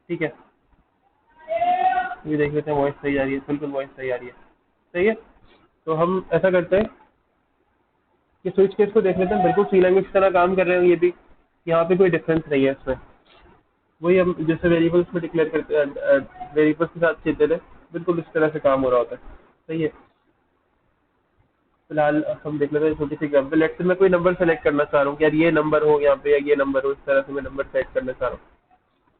ठीक है, ये देख लेते हैं वॉइस सही आ रही है, बिल्कुल वॉइस सही आ रही है। सही है, तो हम ऐसा करते हैं कि स्विच केस को देख लेते हैं, बिल्कुल सी लैंग्वेज की तरह काम कर रहे हैं ये भी, यहाँ पे कोई डिफरेंस नहीं है इसमें। वही हम जैसे वेरिएबल्स में डिक्लेयर करते हैं, वेरिएबल्स के साथ चलते थे, बिल्कुल इस तरह से काम हो रहा होता है। सही है, फिलहाल हम देख लेते हैं छोटी सी एग्जाम्पल। लेट्स से मैं कोई नंबर सेलेक्ट करना चाह रहा हूँ कि यार ये नंबर हो यहाँ पे या ये नंबर हो, इस तरह से मैं नंबर सेट करना चाह रहा हूँ।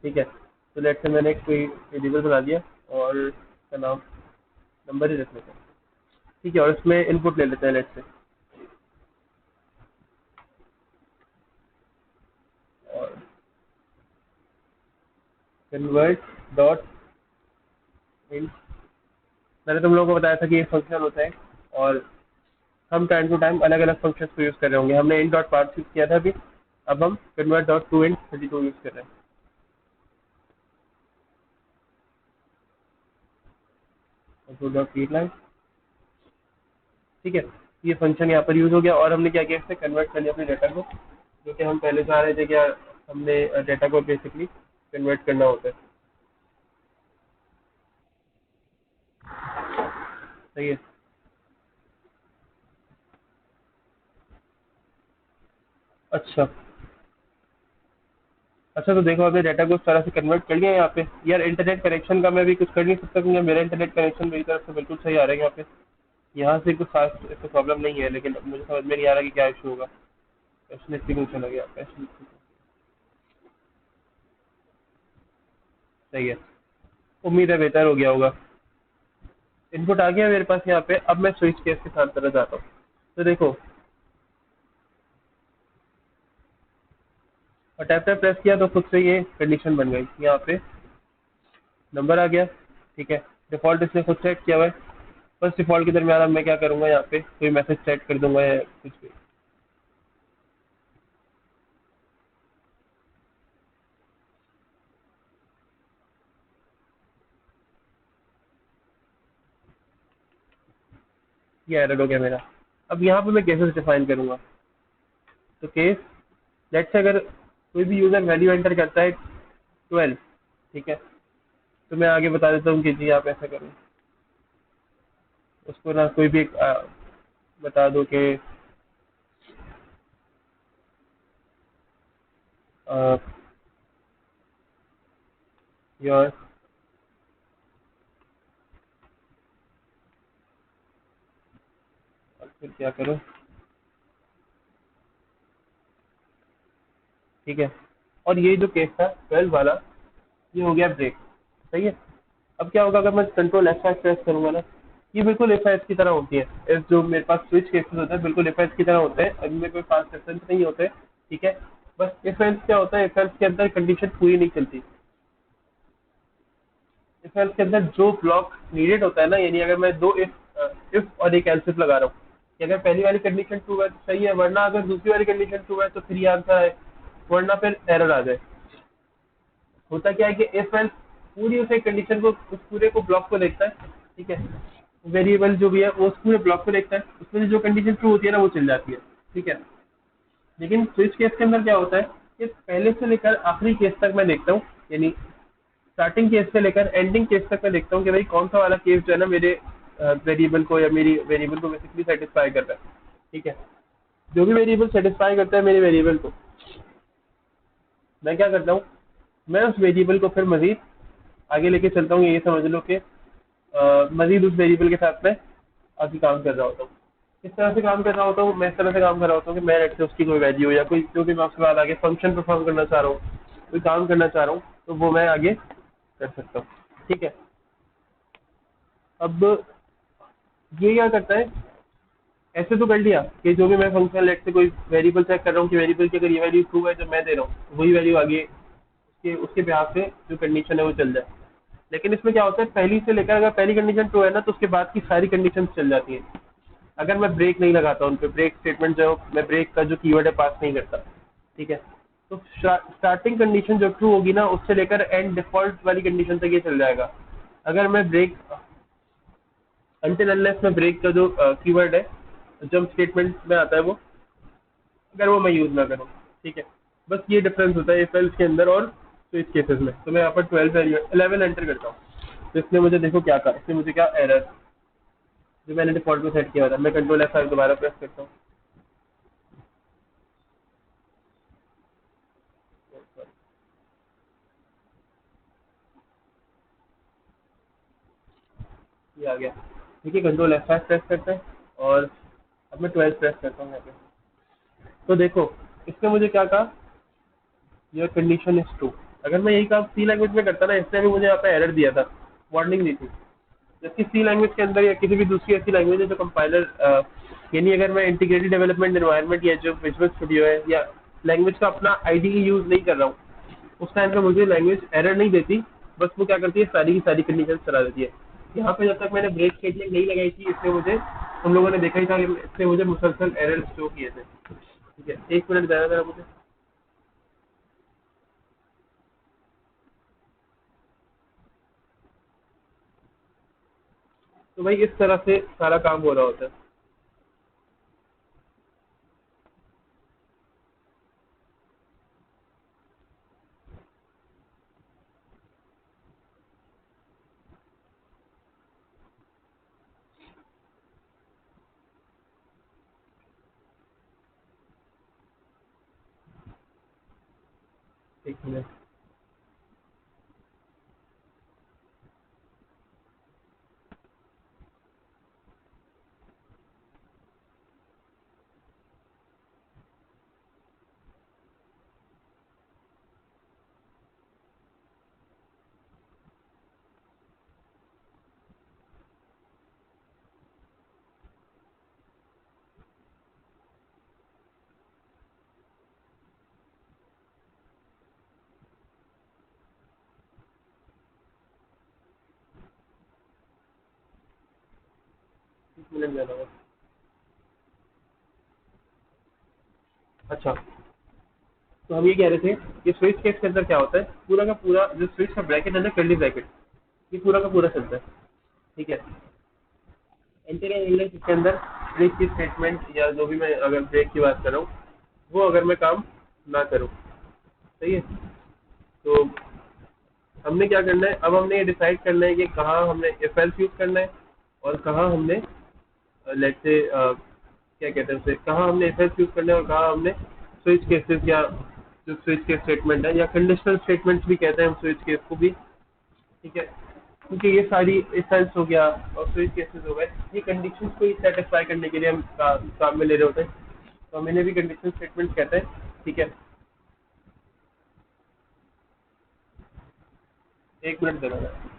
ठीक है, तो लेट्स से मैंने कोई वेरिएबल बना दिया और इसका नाम नंबर ही रख लेते हैं। ठीक है, और इसमें इनपुट ले लेते हैं लेट्स से, और कन्वर्ट डॉट इंट। मैंने तुम लोगों को बताया था कि ये फंक्शन होता है, और हम टाइम टू टाइम अलग अलग फंक्शन को यूज़ कर रहे होंगे। हमने int डॉट पार्स यूज़ किया था अभी, अब हम convert dot to int 32 use कर रहे हैं। To dot read line. ठीक है, ये फंक्शन यहाँ पर यूज़ हो गया, और हमने क्या किया, इससे कन्वर्ट कर लिया अपने डाटा को, जो कि हम पहले चाह रहे थे कि यार हमने डाटा को बेसिकली कन्वर्ट करना होता है। सही है, अच्छा अच्छा, तो देखो हमने डाटा को उस तरह से कन्वर्ट कर लिया यहाँ पे। यार इंटरनेट कनेक्शन का मैं भी कुछ कर नहीं सकता, क्योंकि मेरा इंटरनेट कनेक्शन मेरी तरफ से बिल्कुल सही आ रहा है यहाँ पे। यहाँ से कुछ खास ऐसा प्रॉब्लम नहीं है, लेकिन मुझे समझ में नहीं आ रहा कि क्या इशू होगा। पैशन क्यों चला गया, पैशन। सही है, उम्मीद है बेहतर हो गया होगा। इनपुट आ गया मेरे पास यहाँ पे, अब मैं स्विच केस के साथ तरह जाता हूँ। तो देखो, और टैप टैप प्रेस किया तो खुद से ये कंडीशन बन गई, यहाँ पे नंबर आ गया। ठीक है, डिफॉल्ट इसने खुद सेट किया हुआ है। बस डिफॉल्ट के दरमियान अब मैं क्या करूँगा, यहाँ पे कोई मैसेज सेट कर दूंगा या कुछ भी। ये एरर हो गया मेरा। अब यहाँ पे मैं केसेस डिफाइन करूंगा। तो केस, लेट्स से अगर कोई भी यूजर वैल्यू एंटर करता है 12, ठीक है, तो मैं आगे बता देता हूँ कि जी आप ऐसा करो, उसको ना कोई भी बता दो कि योर, और फिर क्या करो। ठीक है, और ये जो केस था 12 वाला, ये हो गया ब्रेक। सही है, अब क्या होगा अगर मैं कंट्रोल F5 प्रेस करूंगा ना, ये बिल्कुल एफ की तरह होती है। जो मेरे पास स्विच केसेस होते हैं बिल्कुल एफ की तरह होते हैं, अभी में कोई पास डिफरेंस नहीं होते। ठीक है, बस इफ एल्स क्या होता है, इफ एल्स के अंदर कंडीशन पूरी नहीं चलती। इफ एल्स के अंदर जो ब्लॉक नीडेड होता है ना, यानी अगर मैं दो इफ और एक एल्स इफ लगा रहा हूँ, कि अगर पहली वाली कंडीशन ट्रू है तो सही है, वरना अगर दूसरी वाली कंडीशन ट्रू है तो फिर ये आंसर है, वरना फिर एरर आ जाए। होता क्या है कि इफ एल्स पूरी उस एक कंडीशन को, उस पूरे को ब्लॉक को देखता है। ठीक है, वेरिएबल जो भी है वो उस पूरे ब्लॉक को देखता है, उसमें से जो कंडीशन ट्रू होती है ना वो चल जाती है। ठीक है, लेकिन स्विच केस के अंदर क्या होता है कि पहले से लेकर आखिरी केस तक मैं देखता हूँ, यानी स्टार्टिंग केस से लेकर एंडिंग केस तक मैं देखता हूँ कि भाई कौन सा वाला केस जो है ना मेरे वेरिएबल को या मेरी वेरिएबल को बेसिकली सेटिस्फाई कर रहा है। ठीक है, जो भी वेरिएबल सेटिस्फाई करता है मेरे वेरिएबल को, मैं क्या करता हूँ, मैं उस वेरिएबल को फिर मजीद आगे लेके चलता हूँ। ये समझ लो कि मजीद उस वेरिएबल के साथ में आगे काम कर रहा होता हूँ। इस तरह से काम कर रहा होता हूँ, मैं इस तरह से काम कर रहा होता हूँ कि मैं से उसकी कोई वैल्यू या कोई जो भी मैं उसके बाद आगे फंक्शन परफॉर्म करना चाह रहा हूँ, कोई काम करना चाह रहा हूँ, तो वो मैं आगे कर सकता हूँ। ठीक है, अब ये क्या करता है, ऐसे तो कर लिया कि जो भी मैं फंक्शन लेट से कोई वेरिएबल चेक कर रहा हूँ कि वेरिएबल की अगर ये वैल्यू ट्रू है जो मैं दे रहा हूँ, वही वैल्यू आगे उसके उसके बिहाफ पे जो कंडीशन है वो चल जाए। लेकिन इसमें क्या होता है, पहली से लेकर अगर पहली कंडीशन ट्रू है ना, तो उसके बाद की सारी कंडीशन चल जाती हैं, अगर मैं ब्रेक नहीं लगाता उन पे। ब्रेक स्टेटमेंट जो मैं ब्रेक का जो कीवर्ड है पास नहीं करता। ठीक है, तो स्टार्टिंग कंडीशन जो ट्रू होगी ना, उससे लेकर एंड डिफॉल्ट वाली कंडीशन तक ये चल जाएगा। अगर मैं ब्रेक, अनटिल अनलेस मैं ब्रेक का जो कीवर्ड है जंप स्टेटमेंट में आता है वो, अगर वो मैं यूज ना करूँ। ठीक है, बस ये डिफरेंस होता है इफ एल्स के अंदर और तो इस केसेस में तो मैं यहाँ पर 11 एंटर करता हूँ। तो इसने मुझे देखो क्या कहा, इसने मुझे क्या एरर जो मैंने डिफॉल्ट में सेट किया था, मैं कंट्रोल F5 दोबारा प्रेस करता हूँ। ये आ गया। ठीक है, कंट्रोल F5 प्रेस करते हैं और अब मैं 12 प्रेस करता हूँ यहाँ पे। तो देखो इसने मुझे क्या कहा, योर कंडीशन इज ट्रू। अगर मैं यही काम सी लैंग्वेज में करता ना, इसने भी मुझे यहाँ पे एरर दिया था, वार्निंग दी थी। जबकि सी लैंग्वेज के अंदर या किसी भी दूसरी ऐसी लैंग्वेज है जो कंपाइलर, यानी अगर मैं इंटीग्रेटेड डेवलपमेंट एनवायरनमेंट या जो विजुअल स्टूडियो है या लैंग्वेज का अपना आईडीई यूज नहीं कर रहा हूँ, उस टाइम पे मुझे लैंग्वेज एरर नहीं देती, बस वो क्या करती है सारी की सारी कंडीशन चला देती है। यहाँ पे जब तक मैंने ब्रेक स्टेटमेंट नहीं लगाई थी, इससे मुझे, हम लोगों ने देखा ही था कि इससे मुझे मुसलसल एरर शो किए थे। ठीक है, एक मिनट देना जरा मुझे। तो भाई इस तरह से सारा काम हो रहा होता है। एक मिनट। एक मिनट देना बस। अच्छा, तो हम ये कह रहे थे कि स्विच केस के अंदर क्या होता है, पूरा का पूरा जो स्विच का ब्रैकेट है ना, कर्ली ब्रैकेट, ये पूरा का पूरा चलता है। ठीक है, एंटर एंड के अंदर ब्रेक की स्टेटमेंट या जो भी मैं अगर ब्रेक की बात कर रहा हूँ, वो अगर मैं काम ना करूँ, सही है। तो हमने क्या करना है, अब हमने ये डिसाइड करना है कि कहाँ हमने इफ एल्स यूज करना है और कहाँ हमने लेट से क्या कहते हैं उसे, कहाँ हमने इफ एल्स यूज करना है और कहाँ हमने स्विच केसेस या जो स्विच केस स्टेटमेंट है या कंडीशनल स्टेटमेंट्स भी कहते हैं हम स्विच केस को भी। ठीक है, क्योंकि ये सारी इफ एल्स हो गया और स्विच केसेस हो गए, ये कंडीशंस को ही सेटिस्फाई करने के लिए हम काम में ले रहे होते हैं, तो हम इन्हें भी कंडीशनल स्टेटमेंट कहते हैं। ठीक है, एक मिनट देना है।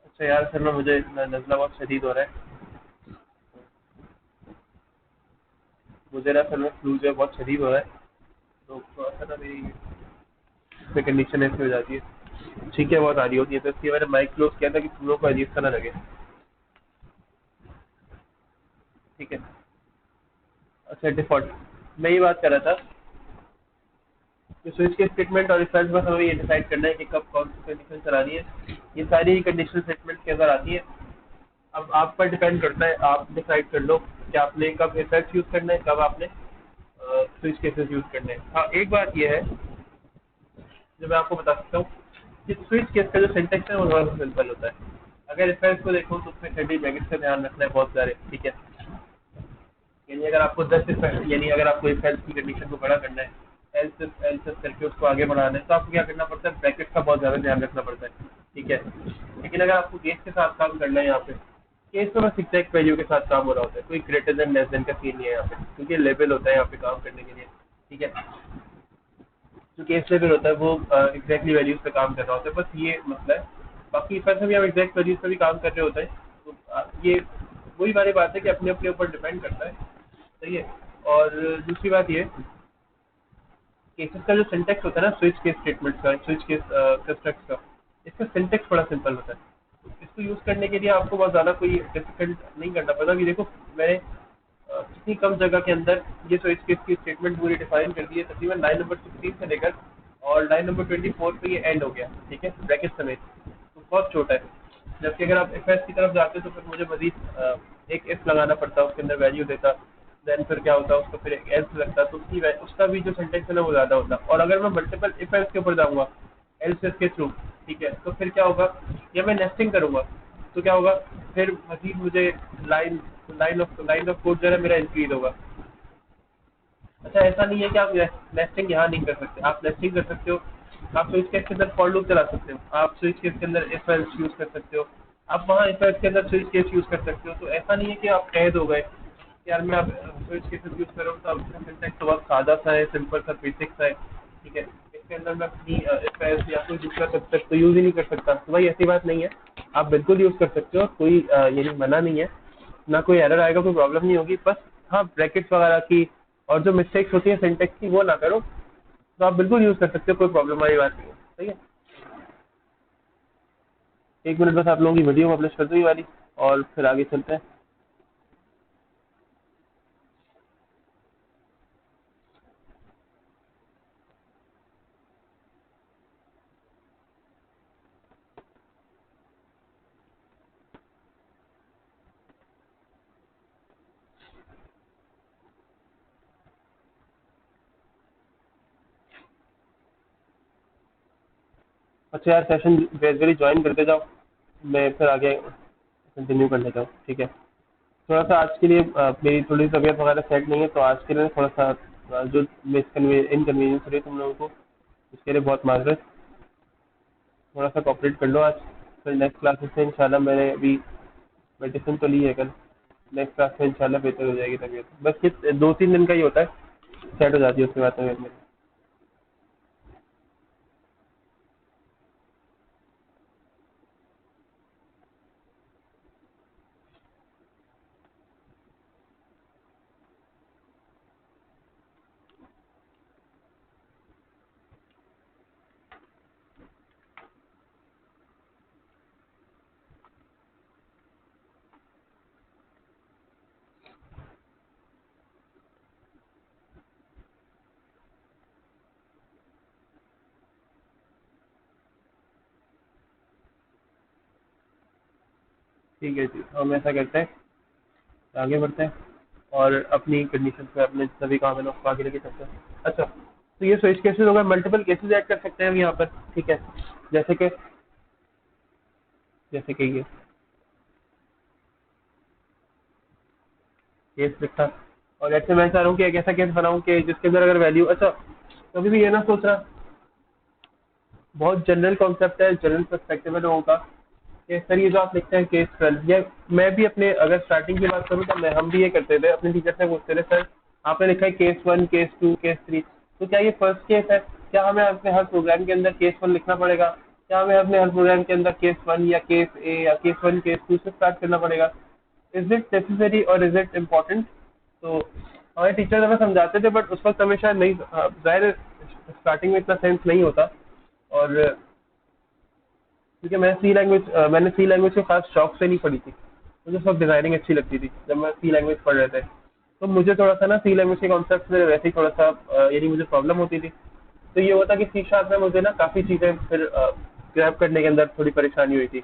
अच्छा यार, सर ना मुझे नज़ला बहुत शदीद हो रहा है, मुझे ना सर में फ्लू जो है बहुत शदीद हो रहा है, तो थोड़ा सा ना मेरी कंडीशन ऐसी हो जाती है, ठीक है, बहुत आ रही होती है, तो इसलिए मैंने माइक क्लोज किया था कि तुम लोग को अजीब सा ना लगे। ठीक है। अच्छा, डिफॉल्ट मैं ये बात कर रहा था कि स्विच के स्टेटमेंट और रिसर्च बस हमें ये डिसाइड करना है कि कब कौन सी कंडीशन चलानी है, ये सारी कंडीशन स्टेटमेंट के अंदर आती है। अब आप पर डिपेंड करता है, आप डिसाइड कर लो कि आपने कब रिसर्च यूज़ करना है, कब आपने स्विच केसेस यूज़ करने हैं। हाँ, एक बात ये है जो मैं आपको बता सकता हूँ कि स्विच केस का जो सिंटेक्स है वो बहुत सिंपल होता है। अगर रिफरेंस को देखो तो उसमें कर्ली ब्रैकेट का ध्यान रखना है बहुत सारे। ठीक है, यानी अगर आपको 10 यानी अगर आपको इफ एल्स की कंडीशन को बड़ा करना है, एल्स एल्स करके उसको आगे बढ़ाना है, तो आपको क्या करना पड़ता है, ब्रैकेट का बहुत ज़्यादा ध्यान रखना पड़ता है। ठीक है, लेकिन अगर आपको केस के साथ काम करना है, यहाँ पे केस तो बस एग्जैक्ट वैल्यू के साथ काम हो रहा होता है, कोई ग्रेटर देन लेस देन का सीन नहीं है यहाँ पे, क्योंकि लेवल होता है यहाँ पे काम करने के लिए। ठीक है, जो केस लेवल होता है वो एग्जैक्टली वैल्यूज पे काम कर रहा होता है, बस ये मसला है। बाकी पैसे भी हम एग्जैक्ट वैल्यूज पे भी काम कर रहे होते हैं, तो ये वही वाली बात है कि अपने अपने ऊपर डिपेंड करता है। सही है। और दूसरी बात ये केसेस का जो सिंटेक्स होता है ना, स्विच केस स्टेटमेंट का, स्विच केस कंस्ट्रक्ट का, इसका सिंटेक्स बड़ा सिंपल होता है। इसको यूज करने के लिए आपको बहुत ज्यादा कोई डिफिकल्ट नहीं करना पड़ता कि देखो मैंने कितनी कम जगह के अंदर ये स्विच केस की स्टेटमेंट पूरी डिफाइन कर दी है, तकरीबन लाइन नंबर 16 से लेकर और लाइन नंबर 24 पे ये एंड हो गया, ठीक है, ब्रैकेट समेत। तो बहुत छोटा है। जबकि अगर आप इफ एस की तरफ जाते तो फिर मुझे मजीद एक इफ लगाना पड़ता, उसके अंदर वैल्यू देता, देन फिर क्या होता, उसको फिर एक एल्स लगता, तो उसका भी जो सिंटेक्स है ना वो ज़्यादा होता। और अगर मैं मल्टीपल इफ एल्स के ऊपर जाऊँगा एल्स के थ्रू, ठीक है, तो फिर क्या होगा, या मैं नेस्टिंग करूँगा तो क्या होगा, फिर मजीद मुझे लाइन लाइन ऑफ कोड जो है मेरा इंक्रीज होगा। अच्छा, ऐसा नहीं है कि आप नेस्टिंग यहाँ नहीं कर सकते, आप नेस्टिंग कर सकते हो। आप स्विच केस के अंदर फॉर लूप चला सकते हो, आप स्विच केस के अंदर इफ एल्स यूज कर सकते हो, आप वहाँ इफ एल्स के अंदर स्विच केस यूज कर सकते हो। तो ऐसा नहीं है कि आप कैद हो गए कि यार मैं अब स्विच केसेस यूज कर रहा हूँ तो अब इसका सिंटैक्स तो बहुत सादा सा है, सिंपल सा, बेसिक सा है, ठीक है, इसके अंदर मैं अपनी इफ एल्स या कोई दूसरा कंसेप्ट तो यूज ही नहीं कर सकता। तो भाई ऐसी बात नहीं है, आप बिल्कुल यूज कर सकते हो, कोई ये नहीं, मना नहीं है, ना कोई एरर आएगा, कोई प्रॉब्लम नहीं होगी। बस हाँ, ब्रैकेट्स वगैरह की और जो मिस्टेक्स होती है सिंटेक्स की वो ना करो, तो आप बिल्कुल यूज कर सकते हो, कोई प्रॉब्लम वाली बात नहीं है, ठीक है। एक मिनट बस आप लोगों की वीडियो पब्लिश कर दो ये वाली, और फिर आगे चलते हैं। अच्छा यार, सेशन ग्रेजुअली ज्वाइन करते जाओ, मैं फिर आगे कंटिन्यू कर लेता हूँ, ठीक है। थोड़ा सा आज के लिए मेरी थोड़ी तबीयत वगैरह सेट नहीं है, तो आज के लिए थोड़ा सा जो इनकन्वीनियंस रही तुम लोगों को, उसके लिए बहुत माजरत। थोड़ा सा कॉपरेट कर लो आज। फिर नेक्स्ट क्लासेस से इंशाल्लाह, मैंने अभी मेडिसिन तो ली है कल, नेक्स्ट क्लास से इंशाल्लाह बेहतर हो जाएगी तबीयत। बस ये 2-3 दिन का ही होता है, सेट हो जाती है उसके बाद तबीयत मेरी। ठीक है जी, हम ऐसा करते हैं, आगे बढ़ते हैं और अपनी कंडीशन पे अपने सभी काम है ना उसको आगे लेके चलते हैं। अच्छा, तो ये स्विच केसेस हो गए, मल्टीपल केसेस ऐड कर सकते हैं हम यहाँ पर, ठीक है। जैसे कि ये केस लिखा, और ऐसे मैं चाह रहा हूँ कि एक ऐसा केस बनाऊँ कि जिसके अंदर अगर वैल्यू, अच्छा कभी भी ये ना सोचना, बहुत जनरल कॉन्सेप्ट है, जनरल पर्सपेक्टिव है लोगों का कि सर ये जो आप लिखते हैं केस 12, या मैं भी अपने अगर स्टार्टिंग की बात करूँ तो हम भी ये करते थे, अपने टीचर से पूछते थे सर आपने लिखा है केस 1, केस 2, केस 3, तो क्या ये फर्स्ट केस है, क्या हमें अपने हर प्रोग्राम के अंदर केस 1 लिखना पड़ेगा, क्या हमें अपने हर प्रोग्राम के अंदर केस 1 या केस A या केस 1 केस 2 से स्टार्ट करना पड़ेगा, इज इट नेसेसरी और इज इट इम्पोर्टेंट। तो हमारे टीचर हमें समझाते थे, बट उस वक्त हमें शायद नहीं, जाहिर स्टार्टिंग में इतना सेंस नहीं होता। और क्योंकि मैंने सी लैंग्वेज को खास शौक से नहीं पढ़ी थी, मुझे सब डिजाइनिंग अच्छी लगती थी जब मैं सी लैंग्वेज पढ़ रहे थे, तो मुझे थोड़ा सा ना सी लैंग्वेज के कॉन्सेप्ट से वैसे ही थोड़ा सा यानी मुझे प्रॉब्लम होती थी। तो ये होता कि सी शार्प में मुझे ना काफ़ी चीज़ें फिर ग्रैब करने के अंदर थोड़ी परेशानी हुई थी।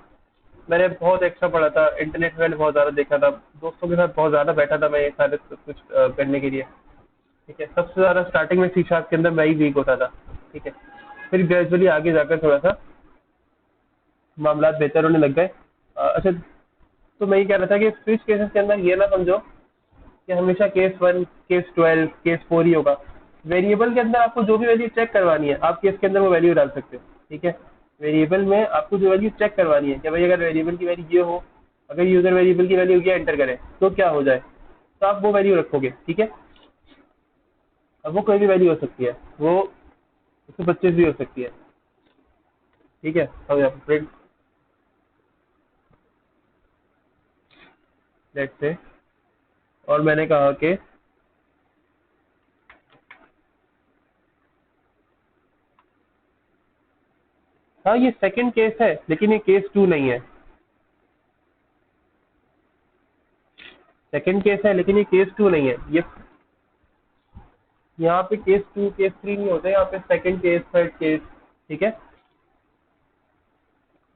मैंने बहुत एक्स्ट्रा पढ़ा था, इंटरनेट पे मैंने बहुत ज़्यादा देखा था, दोस्तों के साथ बहुत ज़्यादा बैठा था मैं ये सारे सब कुछ करने के लिए, ठीक है। सबसे ज़्यादा स्टार्टिंग में सी शार्प के अंदर मैं ही वीक होता था, ठीक है। फिर ग्रेजुअली आगे जाकर थोड़ा सा मामला बेहतर होने लग गए। अच्छा, तो मैं ये कह रहा था कि स्विच केसेस के अंदर ये ना समझो कि हमेशा केस 1, केस 12, केस 4 ही होगा। वेरिएबल के अंदर आपको जो भी वैल्यू चेक करवानी है, आप केस के अंदर वो वैल्यू डाल सकते हो, ठीक है। वेरिएबल में आपको जो वैल्यू चेक करवानी है कि भाई अगर वेरिएबल की वैल्यू ये हो, अगर यूजर वेरिएबल की वैल्यू ये एंटर करे तो क्या हो जाए, तो आप वो वैल्यू रखोगे, ठीक है। अब वो कोई भी वैल्यू हो सकती है, वो 125 भी हो सकती है, ठीक है। अब यहाँ प्रिंट लेट से, और मैंने कहा कि हाँ ये सेकंड केस है लेकिन ये केस 2 नहीं है। सेकंड केस है लेकिन ये केस 2 नहीं है। ये यहाँ पे केस 2 केस 3 नहीं होते, यहाँ पे सेकंड केस थर्ड केस। ठीक है।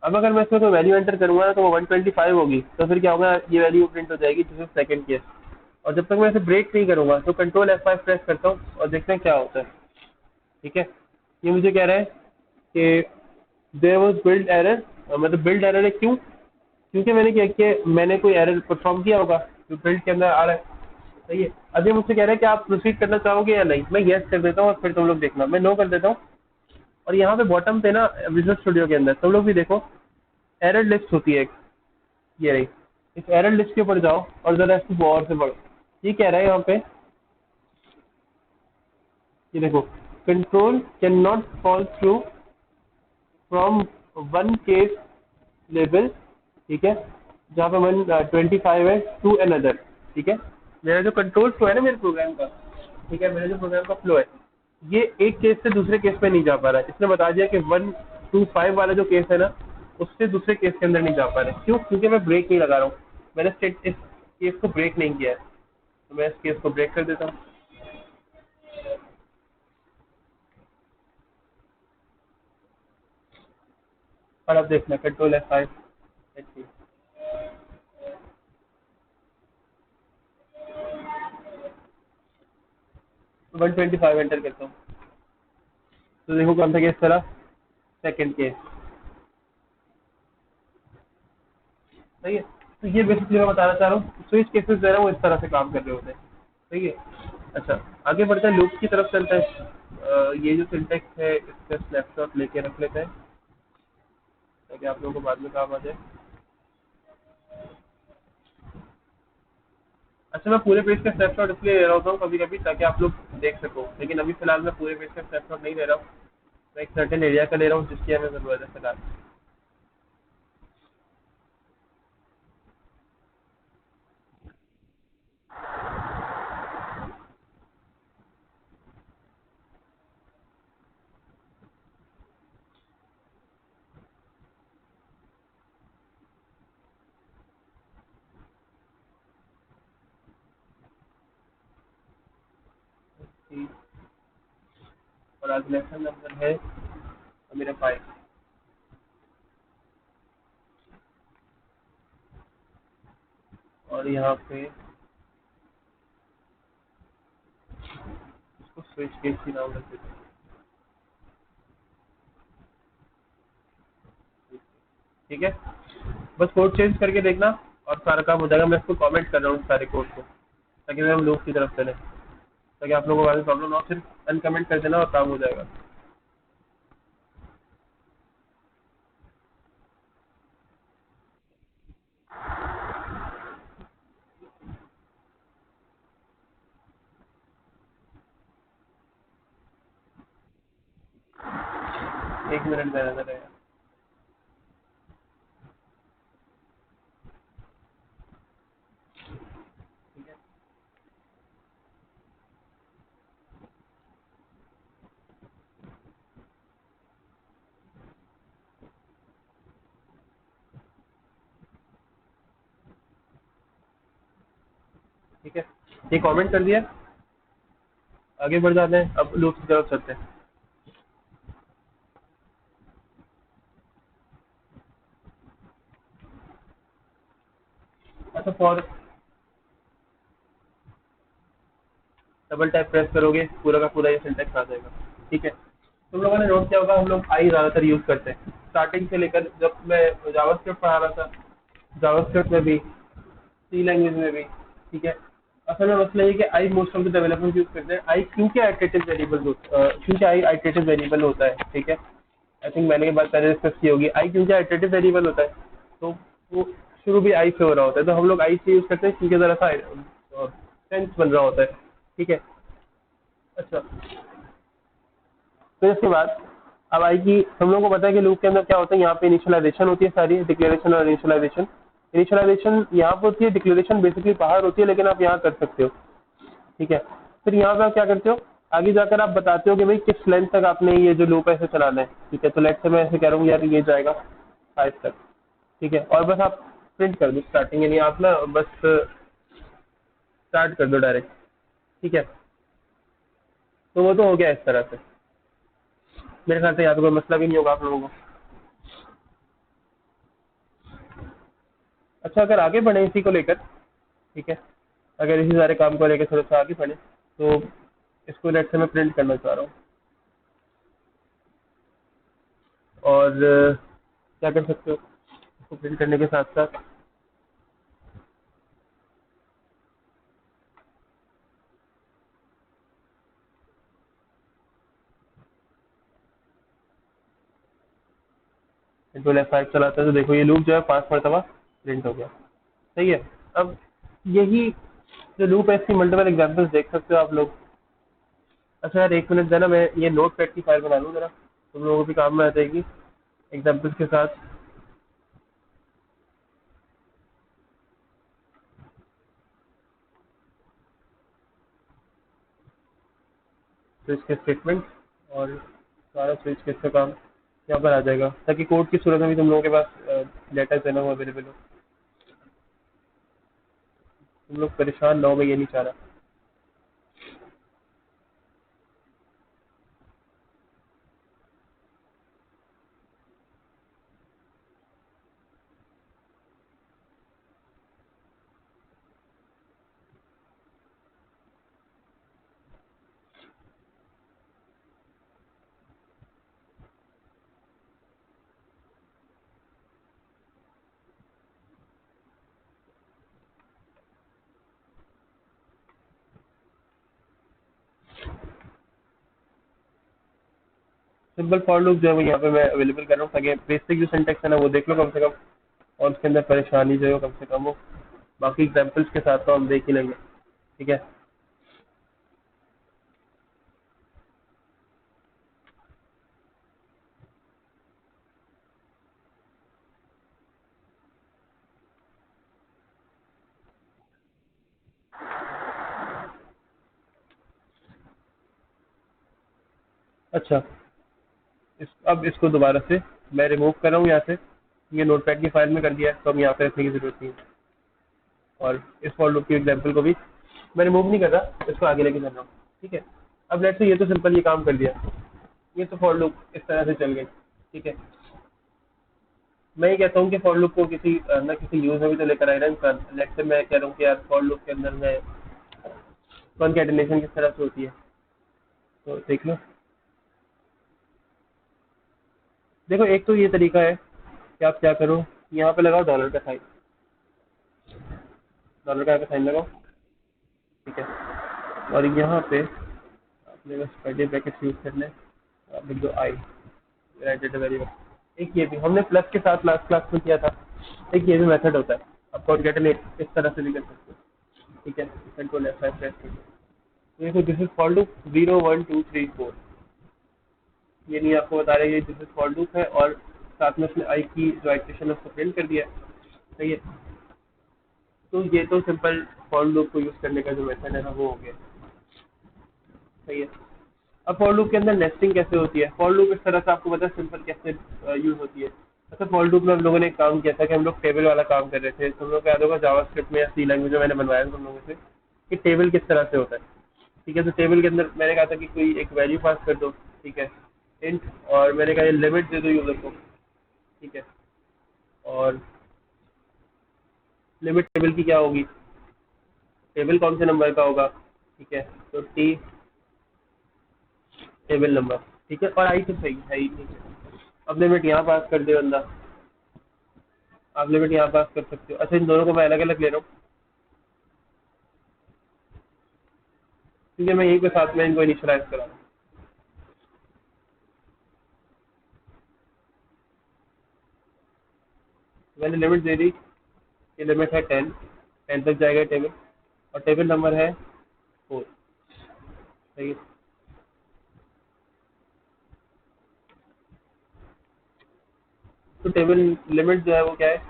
अब अगर मैं इसमें कोई वैल्यू एंटर करूंगा ना तो वो 125 होगी, तो फिर क्या होगा, ये वैल्यू प्रिंट हो जाएगी दिस इज सेकंड केस। और जब तक मैं इसे ब्रेक नहीं करूंगा तो कंट्रोल F5 प्रेस करता हूँ और देखते हैं क्या होता है। ठीक है। ये मुझे कह रहा है कि देयर वाज बिल्ड एरर, मतलब बिल्ड एरर है क्यों, क्योंकि मैंने क्या किया, मैंने कोई एरर परफॉर्म किया होगा जो बिल्ड के अंदर आ रहा है। सही है। अब ये मुझसे कह रहा है कि आप प्रोसीड करना चाहोगे या नहीं। मैं यस कर देता हूँ और फिर तुम लोग देखना, मैं नो कर देता हूँ। और यहाँ पे बॉटम पे ना विजुअल स्टूडियो के अंदर तुम लोग भी देखो एरर लिस्ट होती है एक, ये रही। इस एरर लिस्ट के ऊपर जाओ और जरा इसको गौर से पढ़ो। ये कह रहा है यहाँ पे, ये देखो, control can not fall through from one case level, ठीक है, जहाँ पे 125 है, टू अनदर। ठीक है। मेरा जो कंट्रोल फ्लो है ना मेरे प्रोग्राम का, ठीक है, मेरे जो प्रोग्राम का फ्लो है, ये एक केस से दूसरे केस में नहीं जा पा रहा है। इसने बता दिया कि 125 वाला जो केस है ना, उससे दूसरे केस के अंदर नहीं जा पा रहे। क्यों? क्योंकि मैं ब्रेक नहीं लगा रहा हूँ, मैंने इस केस को ब्रेक नहीं किया है। तो मैं इस केस को ब्रेक कर देता हूँ। और अब देखना कंट्रोल F5, 125 एंटर करता हूँ तो देखो कौन सा केस चला, सेकंड केस। सही है। तो ये बेसिकली मैं बताना चाह रहा हूँ, स्विच केसेस जो है ना वो इस तरह से काम कर रहे होते हैं। सही है। अच्छा, आगे बढ़ते हैं, लूप की तरफ चलते हैं। ये जो सिंटेक्स है इसका स्नैपशॉट लेके रख लेते हैं ताकि आप लोगों को बाद में काम आ जाए। अच्छा, मैं पूरे पेज का स्नैपशॉट इसलिए ले रहा होता हूँ कभी कभी ताकि आप लोग देख सको, लेकिन अभी फिलहाल मैं पूरे पेज का स्नैपशॉट नहीं ले रहा हूँ। मैं एक सर्टेन एरिया का ले रहा हूँ जिसकी हमें जरूरत है फिलहाल। और आज लेसन नंबर है मेरा 5। और यहाँ पे इसको स्विच केस की नाम रख देते हैं। ठीक है। बस कोड चेंज करके देखना और सारा काम हो जाएगा। मैं इसको कमेंट कर रहा हूँ सारे कोड को ताकि हम लूप की तरफ चले, ताकि आप लोगों को बाद में प्रॉब्लम ना हो। सिर्फ अनकमेंट कर देना और काम हो जाएगा। एक मिनट में नजर आएगा। ठीक है। ठीक है, ये कमेंट कर दिया। आगे बढ़ जाते हैं, अब लूप की तरफ चलते हैं। अच्छा, फॉर डबल टैप प्रेस करोगे पूरा का पूरा ये सिंटेक्स आ जाएगा। ठीक है। तुम लोगों ने नोट किया होगा हम लोग आई ज़्यादातर यूज़ करते हैं स्टार्टिंग से लेकर, जब मैं जावास्क्रिप्ट पढ़ा रहा था, जावास्क्रिप्ट में भी, सी लैंग्वेज में भी। ठीक है। असल में मसला ये कि I most of the developers use करते हैं। आई क्योंकि आइटरेटिव वेरिएबल क्योंकि आई आइटरेटिव वेरिएबल होता है। ठीक है। आई थिंक मैंने ये बात पहले डिस्कस की होगी। आई क्योंकि आइटरेटिव वेरिएबल होता है तो वो शुरू भी आई से हो रहा होता है, तो हम लोग आई से यूज करते हैं क्योंकि जरा सा सेंस बन रहा होता है। ठीक है। अच्छा, फिर इसके बाद अब आई की हम लोगों को पता है कि लूप के अंदर क्या होता है, यहाँ पे इनिशियलाइजेशन होती है सारी, डिक्लेरेशन और इनिशियलाइजेशन। इनिशियलाइजेशन यहाँ पे होती है, डिक्लेरेशन बेसिकली बाहर होती है, लेकिन आप यहाँ कर सकते हो। ठीक है। फिर यहाँ पे आप क्या करते हो, आगे जाकर आप बताते हो कि भाई किस लेंथ तक आपने ये जो लूप ऐसे चलाना है, ठीक है। तो लेट से मैं ऐसे कह रहा हूँ यार ये जाएगा 5 तक, ठीक है। और बस आप प्रिंट कर दो स्टार्टिंग, यानी आप ना बस स्टार्ट कर दो डायरेक्ट, ठीक है। तो वो तो हो गया इस तरह से। मेरे ख्याल से यहाँ पे कोई मसला भी नहीं होगा आप लोगों को। अच्छा, अगर आगे बढ़े इसी को लेकर, ठीक है, अगर इसी सारे काम को लेकर थोड़ा सा आगे बढ़े, तो इसको लेट से मैं प्रिंट करना चाह रहा हूँ। और क्या कर सकते हो इसको प्रिंट करने के साथ साथ, कंट्रोल F5 चलाते हैं तो देखो ये लूप जो है 5 मरतबा प्रिंट हो गया। सही है। अब यही जो लूप है इसकी मल्टीपल एग्जांपल्स देख सकते हो आप लोग। अच्छा यार, एक मिनट देना, मैं ये नोट पैड की फाइल बना लूँ जरा, तुम लोगों को भी काम में आ जाएगी एग्जांपल्स के साथ। स्विच के स्टेटमेंट और सारा स्विच केस का काम यहाँ पर आ जाएगा, ताकि कोड की सूरत में भी तुम लोगों के पास डेटा जो है ना वो अवेलेबल हो। तुम लोग परेशान ना हो, मैं ये नहीं चाह रहा। सिंपल फॉर लूप जो है वो यहाँ पे मैं अवेलेबल कर रहा हूँ, ताकि बेसिक जो सिंटेक्स है ना वो देख लो कम से कम, और उसके अंदर परेशानी जो है वो कम से कम हो। बाकी एग्जाम्पल्स के साथ तो हम देख ही लेंगे, ठीक है। अच्छा, अब इसको दोबारा से मैं रिमूव कर रहा हूँ यहाँ से। ये नोटपैड की फाइल में कर दिया है, तो अब यहाँ पे रखने की जरूरत नहीं है। और इस फॉर लूप की एग्जाम्पल को भी मैं रिमूव नहीं कर रहा, इसको आगे लेके चल रहा हूँ, ठीक है। अब लेट्स से ये तो सिंपल ये काम कर दिया, ये तो फॉर लूप इस तरह से चल गई, ठीक है। मैं ये कहता हूँ कि फॉर लूप को किसी ना किसी यूज में भी तो लेकर आए ना इंसान। लेट्स से मैं कह रहा हूँ कि यार फॉर लूप के अंदर में कॉनकैटिनेशन किस तरह से होती है, तो देख लो। देखो, एक तो ये तरीका है कि आप क्या करो, यहाँ पे लगाओ डॉलर का साइन, डॉलर का साइन लगाओ, ठीक है। और यहाँ पे आपने बस कर्ली ब्रैकेट यूज करना है, आप लिख दो आई राइट वेरिएबल। एक ये भी हमने प्लस के साथ लास्ट क्लास में किया था, एक ये भी मेथड होता है, आप कॉन्कैटिनेट इस तरह से भी कर सकते हो, ठीक है। कंट्रोल F5 प्रेस करके देखो, दिस इज फॉर लूप 0 1 2 3 4, ये नहीं आपको बता रहे दिस इज फॉर लूप है, और साथ में उसने आई की जो आइट्रेशन है उसको प्रिंट कर दिया है, सही है। तो ये तो सिंपल फॉर लूप को यूज करने का जो मेथड है ना वो हो गया, सही है। अब फॉर लूप के अंदर नेस्टिंग कैसे होती है, फॉर लूप इस तरह से आपको पता है सिंपल कैसे यूज होती है। अच्छा, फॉर लूप में हम लोगों ने एक काम किया था कि हम लोग टेबल वाला काम कर रहे थे, तुम लोग को याद होगा जावास्क्रिप्ट में या सी लैंग्वेज में मैंने बनवाया था तुम लोगों से कि टेबल किस तरह से होता है, ठीक है। तो टेबल के अंदर मैंने कहा था कि कोई एक वैल्यू पास कर दो, ठीक है, इंट, और मैंने कहा ये लिमिट दे दो यूजर को, ठीक है। और लिमिट टेबल की क्या होगी, टेबल कौन से नंबर का होगा, ठीक है। तो टी टेबल नंबर, ठीक है। और आई तो सही है ही, ठीक है। अब लिमिट यहाँ पास कर दे बंदा, आप लिमिट यहाँ पास कर सकते हो। अच्छा, इन दोनों को मैं अलग अलग ले रहा हूँ, ठीक है। मैं यहीं पे साथ में इनको इनिशियलाइज करा रहा हूँ। मैंने लिमिट दे दी, ये लिमिट है 10, 10 तक जाएगा टेबल, और टेबल नंबर है 4, सही है। तो टेबल लिमिट जो है वो क्या है,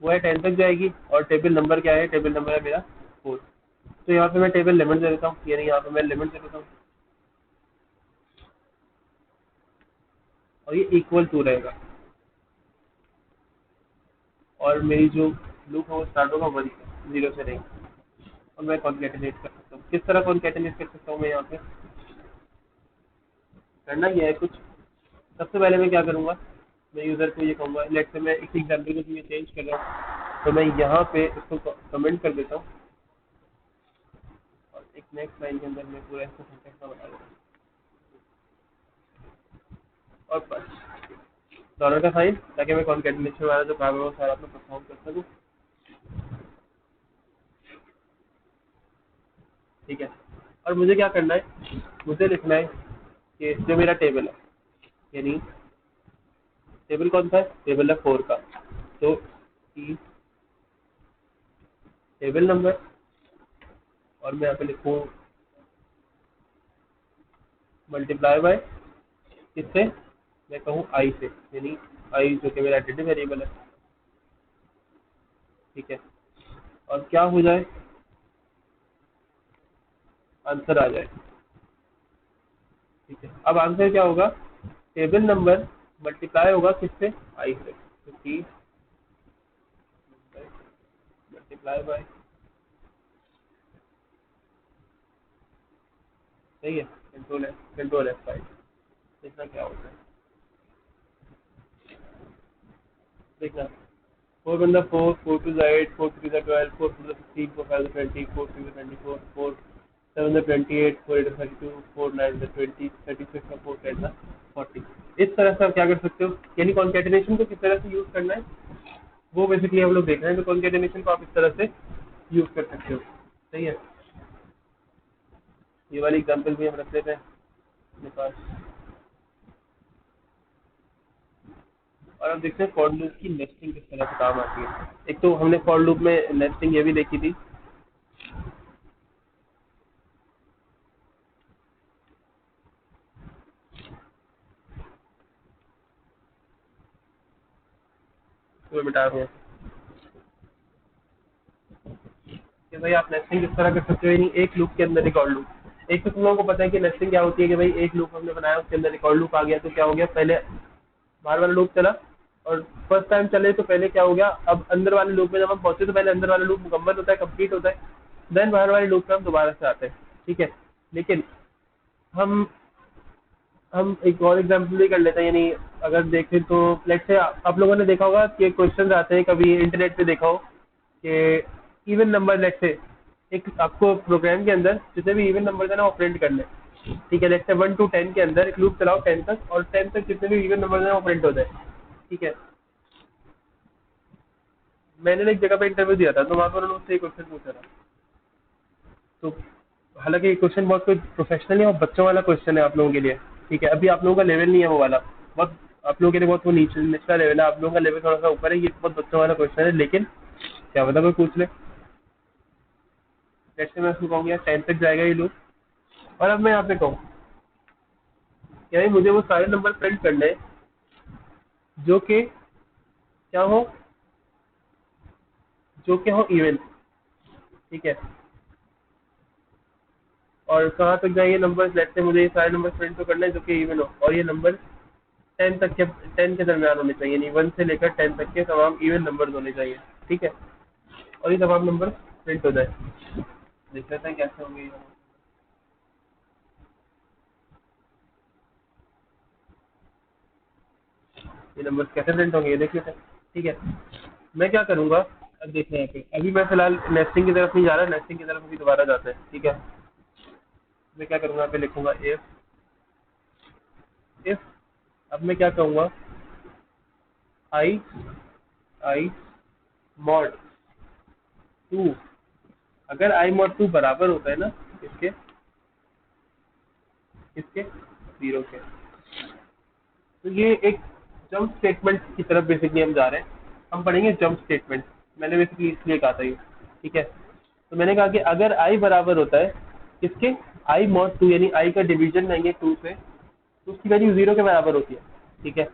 वो है 10 तक जाएगी, और टेबल नंबर क्या है, टेबल नंबर है मेरा 4। तो यहाँ पे मैं टेबल लिमिट दे देता हूँ, यानी यहाँ पे मैं लिमिट दे देता हूँ, और ये इक्वल टू रहेगा, और मेरी जो लूप है वो स्टार्ट होगा 1 से, 0 से नहीं। और मैं कॉन्केटिनेट कर सकता हूँ। किस तरह कॉन्केटिनेट कर सकता हूँ मैं यहाँ पे? करना क्या है कुछ, सबसे पहले मैं क्या करूँगा, मैं यूज़र को ये कहूँगा, लेट से मैं इस एग्जाम्पल को ये चेंज कर रहा हूँ, तो मैं यहाँ पे इसको कमेंट कर देता हूँ, और एक नेक्स्ट लाइन के अंदर मैं पूरा इसको सिंटेक्स में बता देता हूँ, और बस डॉलर का साइन, ताकि मैं कॉन्केटिनेशन वाला जो काम है वो सारा अपना परफॉर्म कर सकूँ। ठीक है, और मुझे क्या करना है, मुझे लिखना है कि जो मेरा टेबल है, यानी टेबल कौन सा है, टेबल है 4 का, तो ई टेबल नंबर, और मैं यहाँ पे लिखूँ मल्टीप्लाई बाय किससे, मैं कहूँ आई से, यानी आई जो कि मेरा आइडेंटिटी वेरिएबल है। ठीक है, और क्या हो जाए, आंसर आ जाए। ठीक है, अब आंसर क्या होगा, टेबल नंबर मल्टीप्लाई होगा किससे, आई से, तो टी मल्टीप्लाई बाय, सही है, कंट्रोल F5, देखना क्या होता है, देखना 4 1 4, 4 2 8, 4 3 12, 4 4 16, 4 5 20, 4 6 24, 4 7 28, 4 8 32, 4 9 20, 36 और 4 10 40। इस तरह से आप क्या कर सकते हो, यानी कॉन्केटिनेशन को किस तरह से यूज करना है वो बेसिकली हम लोग देख रहे हैं, तो कॉन्केटिनेशन को आप इस तरह से यूज कर सकते हो। सही है, ये वाली एग्जांपल भी हम रख लेते हैं अपने पास, और अब देखते हैं फॉर लूप की नेस्टिंग किस तरह से काम आती है। एक तो हमने फॉर लूप में नेस्टिंग ये भी देखी थी, तो मैं बता रहा हूँ कि भाई आप नेस्टिंग किस तरह कर सकते हो, यानी एक लूप के अंदर एक और लूप। एक तो तुम लोगों को पता है कि नेस्टिंग क्या होती है, कि भाई एक लूप हमने बनाया उसके अंदर एक और लूप आ गया, तो क्या हो गया, पहले बाहर वाला लूप चला, और फर्स्ट टाइम चले तो पहले क्या हो गया, अब अंदर वाले लूप में जब हम पहुंचे तो पहले अंदर वाला लूप मुकम्मल होता है, कंप्लीट होता है, देन बाहर वाले लूप में हम दोबारा से आते हैं। ठीक है, लेकिन हम हम एक और एग्जांपल भी कर लेते हैं, यानी अगर देखें तो लेट्स से आप लोगों ने देखा होगा कि क्वेश्चन आते हैं, कभी इंटरनेट पे देखा हो कि इवन नंबर, लेट्स से एक आपको प्रोग्राम के अंदर जितने भी इवन नंबर है ना वो प्रिंट करने। ठीक है, लेट्स से 1 to 10 के अंदर एक लूप चलाओ 10 तक, और 10 तक जितने भी इवन नंबर है वो प्रिंट हो जाए। ठीक है, मैंने एक जगह पे इंटरव्यू दिया था, तो वहाँ पर उन्होंने मुझसे क्वेश्चन पूछा था, तो हालांकि ये क्वेश्चन बहुत कोई प्रोफेशनल है और बच्चों वाला क्वेश्चन है आप लोगों के लिए। ठीक है, अभी आप लोगों का लेवल नहीं है वो वाला, बहुत आप लोगों के लिए बहुत वो नीचे निचला लेवल है, आप लोगों का लेवल थोड़ा सा ऊपर है, ये बहुत बच्चों वाला क्वेश्चन है, लेकिन क्या पता कोई पूछ ले। जैसे मैं उसको कहूँगी यार 10 तक जाएगा ये लूप, और अब मैं यहाँ पे कहूँ कि भाई मुझे वो सारे नंबर प्रिंट करने हैं जो कि क्या हो, जो कि हो इवन। ठीक है, और कहाँ तक जाए ये नंबर, लेट से मुझे ये सारे नंबर प्रिंट तो करना है जो कि इवन हो, और ये नंबर 10 तक के, 10 के दरमियान होने चाहिए, यानी 1 से लेकर 10 तक के तमाम इवन नंबर होने चाहिए। ठीक है, और ये तमाम नंबर प्रिंट हो जाए, देख लेते हैं कैसे होंगे ये नंबर कैसे प्रिंट होंगे, ये देख लेते हैं। ठीक है, मैं क्या करूंगा, अब देखते हैं यहाँ पे, अभी मैं फिलहाल नेस्टिंग की तरफ नहीं जा रहा, नेस्टिंग की तरफ अभी दोबारा जाते हैं। ठीक है, मैं क्या करूंगा, यहाँ पे लिखूंगा इफ अब मैं क्या कहूंगा, आई आई मॉड 2, अगर आई मॉड 2 बराबर होता है ना इसके इसके 0 के, तो ये एक जंप स्टेटमेंट की तरफ बेसिकली हम जा रहे हैं, हम पढ़ेंगे जंप स्टेटमेंट। मैंने बेसिकली इसलिए कहा था ये। ठीक है, तो मैंने कहा कि अगर आई बराबर होता है किसके, आई मॉड 2, यानी आई का डिवीजन लेंगे 2 से, तो उसकी वैल्यू 0 के बराबर होती है। ठीक है,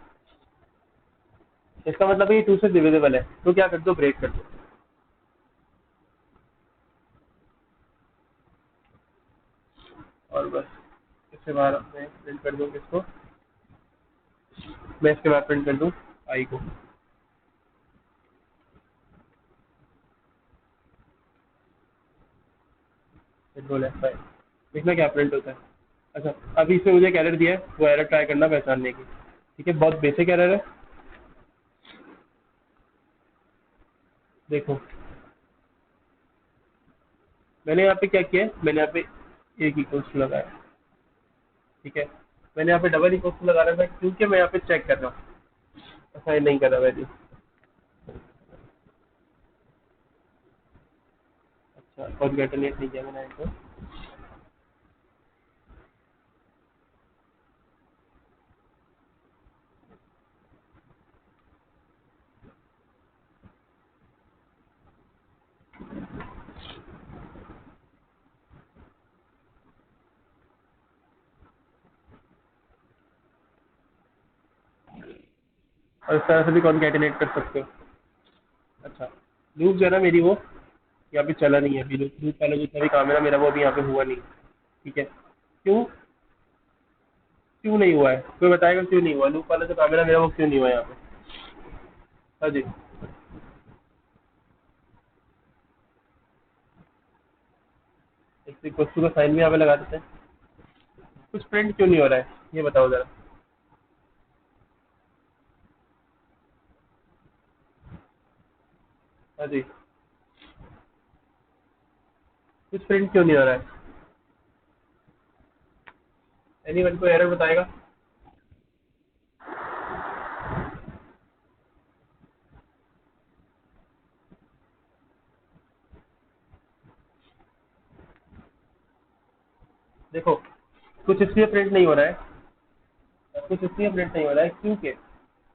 इसका मतलब है ये 2 से डिविजिबल है, तो क्या कर दो, ब्रेक कर दो, और बस इससे बाहर मैं प्रिंट कर दूंगा इसको, मैं इसके बाद प्रिंट कर दूँ आई को। कंट्रोल F5, देखना क्या प्रिंट होता है। अच्छा, अभी इसमें मुझे एक एरर दिया है, वो एरर ट्राई करना पहचानने की। ठीक है, बहुत बेसिक एरर है। देखो मैंने यहाँ पे क्या किया है, मैंने यहाँ पे एक इक्वल्स टू लगाया। ठीक है, मैंने यहाँ पे डबल इक्वल्स टू लगा रहा था क्योंकि मैं यहाँ पे चेक कर रहा हूँ, असाइन नहीं कर रहा वैल्यू। अच्छा, कॉन्केटेनेट नहीं किया मैंने इनको। और इस तरह से भी कॉन्केटेनेट कर सकते हो। अच्छा, लूप जो है ना मेरी, वो यहाँ पे चला नहीं है अभी। लूप लूप वाला जितना भी काम है ना मेरा, वो अभी यहाँ पे हुआ नहीं। ठीक है, क्यों क्यों नहीं हुआ है, कोई बताएगा क्यों नहीं हुआ? लूप वाला जो काम है ना मेरा, वो क्यों नहीं हुआ यहाँ पे? हाँ जी, एक क्वेश्चन का साइन भी यहाँ पे लगा देते हैं। कुछ प्रिंट क्यों नहीं हो रहा है, ये बताओ जरा। हाँ जी, कुछ प्रिंट क्यों नहीं हो रहा है? एनीवन को एरर बताएगा? देखो, कुछ इसलिए प्रिंट नहीं हो रहा है, कुछ इसलिए प्रिंट नहीं हो रहा है क्योंकि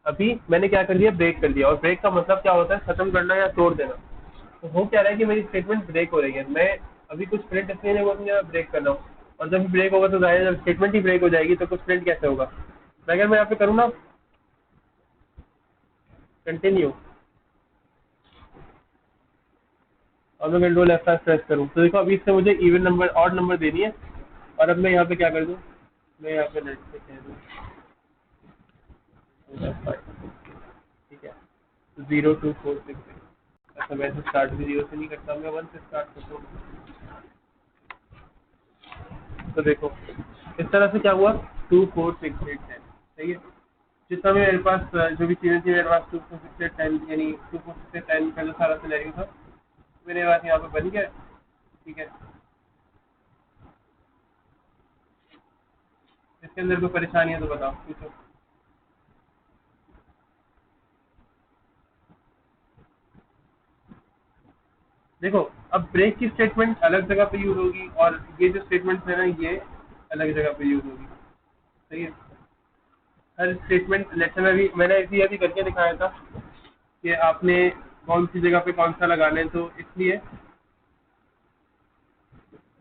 अभी मैंने क्या कर दिया, ब्रेक कर दिया। और ब्रेक का मतलब क्या होता है? खत्म करना या तोड़ देना। तो हो क्या रहा है कि मेरी स्टेटमेंट ब्रेक हो रही है। मैं अभी कुछ प्रिंट इसलिए नहीं हुआ कि मैं ब्रेक कर रहा हूँ, और जब ब्रेक होगा तो जाहिर है, जब स्टेटमेंट ही ब्रेक हो जाएगी तो कुछ प्रिंट कैसे होगा? मैं अगर मैं यहाँ पे करूँ ना कंटिन्यू, और मैं कंट्रोल F5 प्रेस करूँ, तो देखो अभी इससे मुझे इवन नंबर ऑड नंबर देनी है। और अब मैं यहाँ पे क्या कर दूँ, मैं यहाँ पे नेट पे कह दूँ F5। ठीक है, 0 2 4 6 6। अच्छा, वैसे स्टार्ट भी 0 से नहीं करता, मैं 1 से स्टार्ट करता हूँ। तो देखो इस तरह से क्या हुआ, 2 4 6 8 10। सही है, जितना भी मेरे पास जो भी चीज़ें थी मेरे पास 2 4 6 8 10, यानी 2 4 6 8 10 का जो सारा सिनेरियो था मेरे पास यहाँ पे बन गया। ठीक है, इसके अंदर कोई परेशानी है तो बताओ, पूछो। देखो, अब ब्रेक की स्टेटमेंट अलग जगह पे यूज होगी, और ये जो स्टेटमेंट है ना, ये अलग जगह पे यूज होगी। सही है, हर स्टेटमेंट लेटर में भी मैंने इसी अभी करके दिखाया था कि आपने कौन सी जगह पे कौन सा लगाना है। तो इसलिए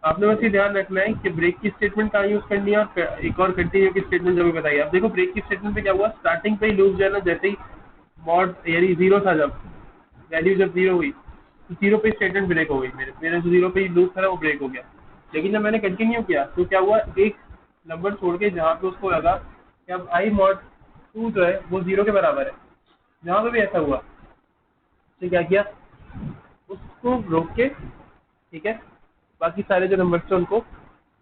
आपने बस ये ध्यान रखना है कि ब्रेक की स्टेटमेंट कहाँ यूज करनी है, और एक और कंटिन्यू की स्टेटमेंट जो भी बताइए। अब देखो ब्रेक की स्टेटमेंट पे क्या हुआ, स्टार्टिंग पे ही लूप जो है ना, जैसे ही मॉड यानी जीरो था, जब वैल्यू जब जीरो हुई तो जीरो पे स्टेटमेंट ब्रेक हो गई। मेरे मेरे जो जीरो पे ही लूप था वो ब्रेक हो गया। लेकिन जब मैंने कंटिन्यू किया तो क्या हुआ, एक नंबर छोड़ के जहाँ पे उसको लगा कि अब आई मॉड टू जो है वो जीरो के बराबर है, जहाँ पे भी ऐसा हुआ तो क्या किया, उसको रोक के, ठीक है, बाकी सारे जो नंबर थे उनको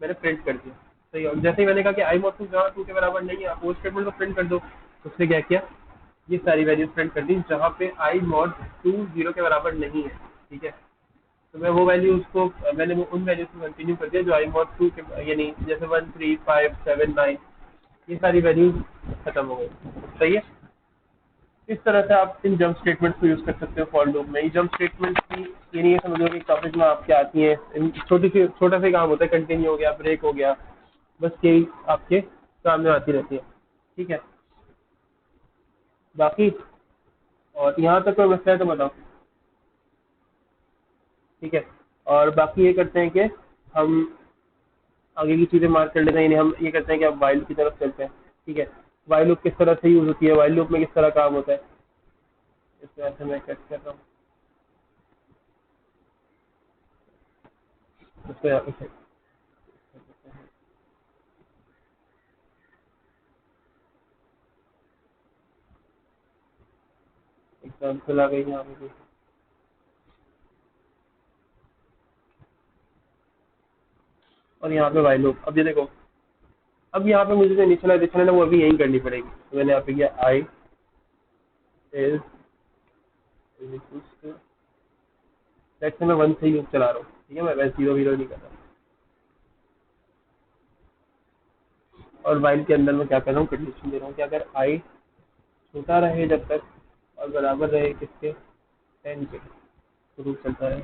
मैंने प्रिंट कर दिया। सही है, और जैसे ही मैंने कहा कि आई मॉड टू जहाँ टू के बराबर नहीं है, आप वो स्टेटमेंट को प्रिंट कर दो, तो उसने क्या किया, ये सारी वैल्यूज प्रिंट कर दी जहाँ पे आई मॉड टू जीरो के बराबर नहीं है। ठीक है, तो मैं वो वैल्यू उसको मैंने वो उन वैल्यूज को कंटिन्यू कर दिया जो आई मॉड टू के, यानी जैसे 1 3 5 7 9, ये सारी वैल्यूज खत्म हो गई। सही है, इस तरह से आप इन जंप स्टेटमेंट्स को यूज कर सकते हो फॉर लूप में। ये जंप स्टेटमेंट की ये नहीं है, समझो कि टॉपिक में आपके आती है, छोटा सा काम होता है, कंटिन्यू हो गया, ब्रेक हो गया, बस यही आपके काम में आती रहती है। ठीक है, बाकी और यहाँ तक कोई मसला है तो बताओ। ठीक है, और बाकी ये करते हैं कि हम आगे की चीज़ें मार्क कर लेते हैं, यानी हम ये करते हैं कि अब वाइल की तरफ चलते हैं। ठीक है, वाइल लूप किस तरह से यूज होती है, वाइल लूप में किस तरह काम होता है, इस तरह से मैं कट कर रहा हूँ उसको यहाँ पे check कर। एग्जाम्पल आ गई यहाँ पे भी। और यहाँ पे वाइल लूप। अब ये देखो, अब यहाँ पे मुझे जो इनिशियलाइजेशन है ना वो अभी यही करनी पड़ेगी। तो मैंने यहाँ पे किया आई इज लेट्स से मैं 1 से ही लूप चला रहा हूँ, ठीक है, मैं वैसे 0 नहीं कर रहा। और वाइल के अंदर मैं क्या कर रहा हूँ, कंडीशन दे रहा हूँ कि अगर आई छोटा रहे जब तक और बराबर रहे किसके, 10 के, तो लूप चलता रहे।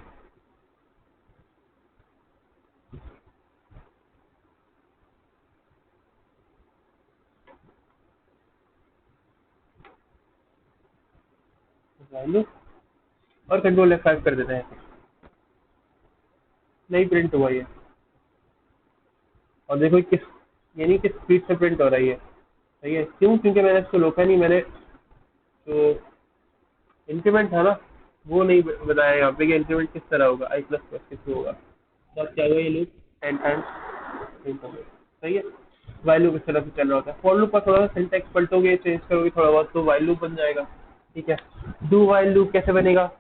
वाइल लूप और कंट्रोल F5 कर देते हैं, नहीं प्रिंट हुआ ये। और देखो किस, यानी किस स्पीड से प्रिंट हो रही है, सही है। क्यों? क्योंकि मैंने इसको रोका नहीं, मैंने जो इंक्रीमेंट था ना वो नहीं बताया यहाँ पे कि इंक्रीमेंट किस तरह होगा, आई प्लस प्लस किस होगा। तो अब क्या हुआ, ये लूप 10 टाइम्स प्रिंट हो गया, सही है। वाइल लूप इस तरह से चल रहा होता है। फॉर लूप का थोड़ा सा सिंटैक्स पलटोगे, चेंज करोगे थोड़ा बहुत, तो वाइल लूप बन जाएगा, ठीक है। डू वाइल लूप कैसे बनेगा,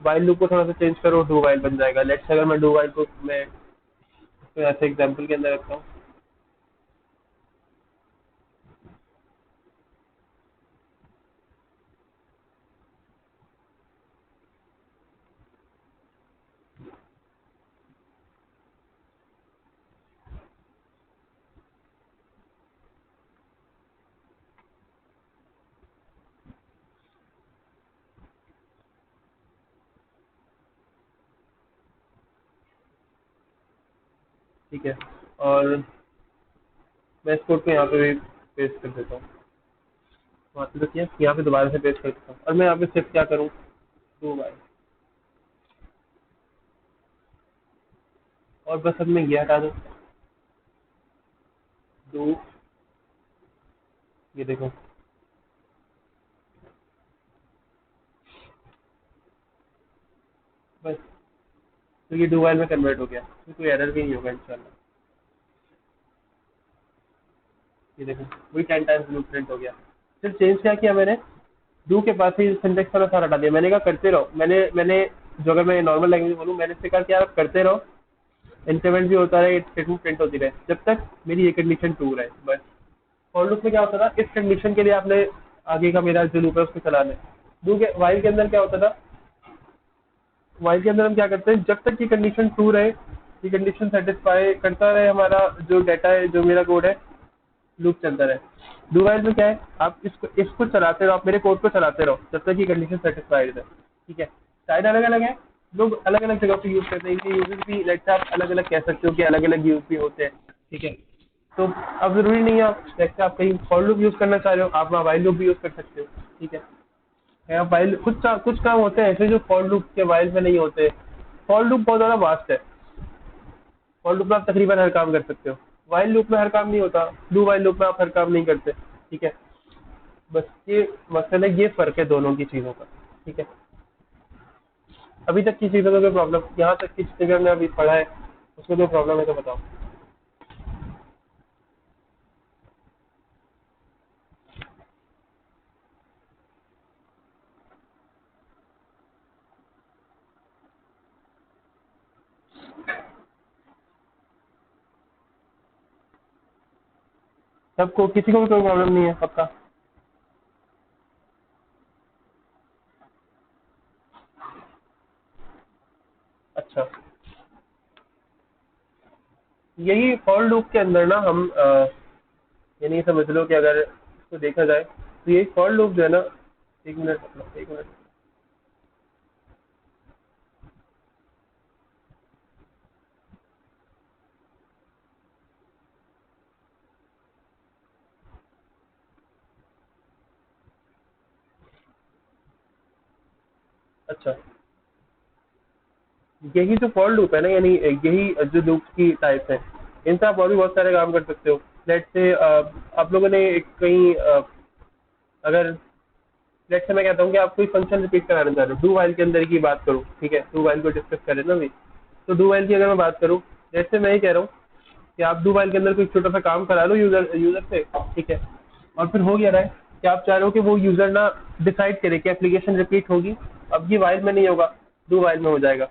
वाइल लूप को थोड़ा सा चेंज करो, डू वाइल बन जाएगा। लेट्स अगर मैं डू वाइल को मैं इसको ऐसे एग्जाम्पल के अंदर रखता हूँ, ठीक है। और मैं इस कोड को यहाँ पे भी पेस्ट कर देता हूँ, वहाँ पे तो किया, यहाँ पे दोबारा से पेस्ट कर देता हूँ। और मैं यहाँ पे सिर्फ क्या करूँ, डू वाइल, और बस अब मैं ये हटा दूँ, डू, ये देखो बस, तो ये डू वाइल में कन्वर्ट हो गया, तो कोई एरर भी नहीं होगा इंशाल्लाह। ये देखो वही 10 टाइम्स लूप प्रिंट हो गया। फिर चेंज क्या किया मैंने, डू के पास ही सिंटेक्स वाला सारा हटा दिया। मैंने कहा करते रहो, मैंने मैंने जो, अगर मैं नॉर्मल लैंग्वेज में बोलूँ, मैंने इससे कहा कि आप करते रहो, इंक्रीमेंट भी होता रहे, स्टेटमेंट प्रिंट होती रहे, जब तक मेरी ये कंडीशन ट्रू रहे बस। फॉर लूप में क्या होता था, इस कंडीशन के लिए आपने आगे का मेरा जो लूप है उसको चलाना है। डू के वाइल के अंदर क्या होता था, वाइल के अंदर हम क्या करते हैं, जब तक ये कंडीशन ट्रू रहे, ये कंडीशन सेटिस्फाई करता रहे हमारा जो डाटा है, जो मेरा कोड है, लूप चलता रहे। डू वाइल में क्या है, आप इसको इसको चलाते रहो, आप मेरे कोड को चलाते रहो जब तक ये कंडीशन सेटिस्फाइड है, ठीक है। शायद अलग अलग है, लोग अलग अलग जगह पे यूज करते हैं, इनके यूजेस भी लेट्स आप अलग अलग कह सकते हो कि अलग अलग यूज भी होते हैं, ठीक है। तो अब जरूरी नहीं है आप जैसे आप कहीं फॉर लूप यूज करना चाह रहे हो, आप वहाँ वाइल लूप भी यूज कर सकते हो, ठीक है। यहाँ वाइल कुछ काम होते हैं ऐसे जो फॉर लूप के वाइल में नहीं होते। फॉर लूप बहुत ज्यादा वास्ट है, फॉर लूप में आप तकरीबन हर काम कर सकते हो, वाइल लूप में हर काम नहीं होता, डू वाइल लूप में आप हर काम नहीं करते, ठीक है। बस ये मसला, ये फर्क है दोनों की चीजों का, ठीक है। अभी तक की चीजों में कोई प्रॉब्लम, यहाँ तक की चीजें हमने अभी पढ़ा है उसमें कोई प्रॉब्लम है तो बताओ। सबको, किसी को भी कोई प्रॉब्लम नहीं है पक्का? अच्छा, यही फॉर लूप के अंदर ना हम यानी समझ लो कि अगर इसको देखा जाए तो यही फॉर लूप जो है ना, एक मिनट एक मिनट, अच्छा, यही जो फॉर लूप है ना, यानी यही जो लूप की टाइप है, इनसे आप और भी बहुत सारे काम कर सकते हो। लेट से आप लोगों ने कहीं अगर लेट से मैं कहता हूँ कि आप कोई फंक्शन रिपीट कराना चाह रहे हो, डू वाइल के अंदर की बात करूँ, ठीक है, डू वाइल को डिस्कस करें ना अभी। तो डू वाइल की अगर मैं बात करूँ, जैसे मैं ये कह रहा हूँ कि आप डू वाइल के अंदर कोई छोटा सा काम करा लो यूजर यूजर से, ठीक है, और फिर हो गया रहा है, कि आप चाह रहे हो कि वो यूजर ना डिसाइड करे कि एप्लीकेशन रिपीट होगी, अब ये वाइल में नहीं होगा, डू वाइल में हो जाएगा।